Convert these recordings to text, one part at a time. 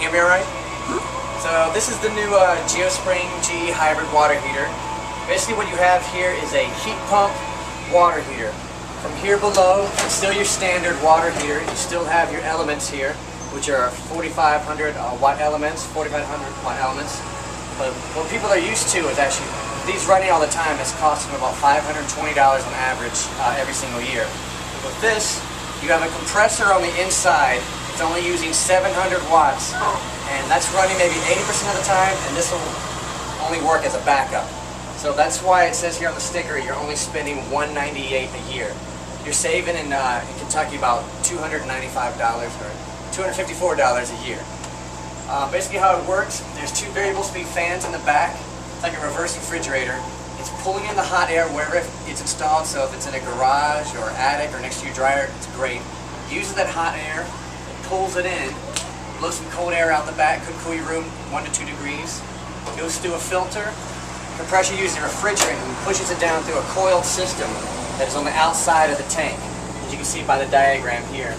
hear me alright? So this is the new GeoSpring GE hybrid water heater. Basically what you have here is a heat pump water heater. From here below, it's still your standard water heater. You still have your elements here, which are 4,500 watt elements, 4,500 watt elements. But what people are used to is actually, these running all the time, is costing about $520 on average every single year. With this, you have a compressor on the inside. It's only using 700 watts, and that's running maybe 80% of the time, and this will only work as a backup. So that's why it says here on the sticker, you're only spending $198 a year. You're saving in Kentucky about $295 or $254 a year. Basically how it works, there's two variable speed fans in the back. It's like a reverse refrigerator. It's pulling in the hot air wherever it's installed, so if it's in a garage or attic or next to your dryer, it's great. It uses that hot air, it pulls it in, blows some cold air out the back, could cool your room 1 to 2 degrees. Goes through a filter. Compression uses a refrigerant and pushes it down through a coiled system that is on the outside of the tank, as you can see by the diagram here.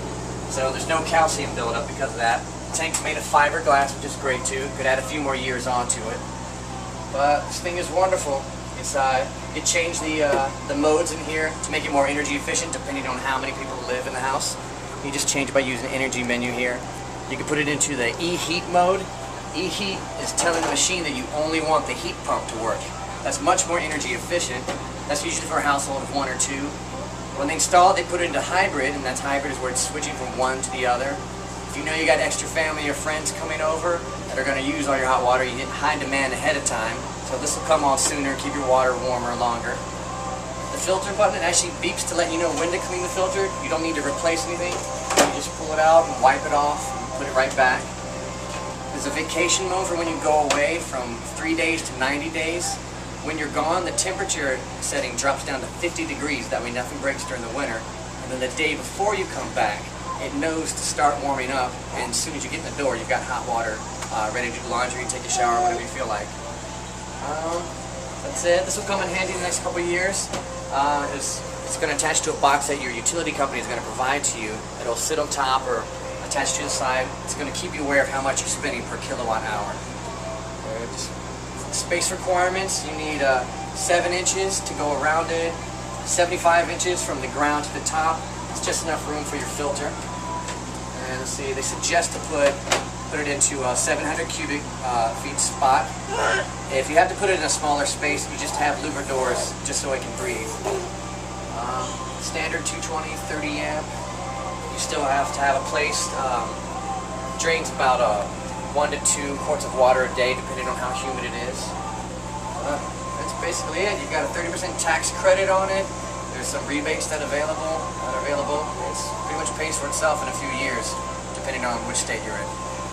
So there's no calcium buildup because of that. The tank's made of fiberglass, which is great too. Could add a few more years onto it. But this thing is wonderful. It's, you change the modes in here to make it more energy efficient depending on how many people live in the house. You just change it by using the energy menu here. You can put it into the E-heat mode. E-heat is telling the machine that you only want the heat pump to work. That's much more energy efficient. That's usually for a household of 1 or 2. When they install it, they put it into hybrid, and that's hybrid is where it's switching from one to the other. If you know you got extra family or friends coming over that are going to use all your hot water, you get high demand ahead of time. So this will come on sooner, keep your water warmer longer. The filter button, it actually beeps to let you know when to clean the filter. You don't need to replace anything. You just pull it out and wipe it off and put it right back. There's a vacation mode for when you go away from 3 days to 90 days. When you're gone, the temperature setting drops down to 50 degrees. That way nothing breaks during the winter. And then the day before you come back, it knows to start warming up. And as soon as you get in the door, you've got hot water ready to do laundry, take a shower, whatever you feel like. That's it. This will come in handy in the next couple of years. It's going to attach to a box that your utility company is going to provide to you. It'll sit on top or attached to the side. It's going to keep you aware of how much you're spending per kilowatt hour. Space requirements, you need 7 inches to go around it, 75 inches from the ground to the top. It's just enough room for your filter. And let's see, they suggest to put it into a 700 cubic feet spot. If you have to put it in a smaller space, you just have louver doors just so it can breathe. Standard 220, 30 amp. You still have to have a place. Drains about 1 to 2 quarts of water a day, depending on how humid it is. That's basically it. You've got a 30% tax credit on it. There's some rebates that are available. It's pretty much pays for itself in a few years, depending on which state you're in.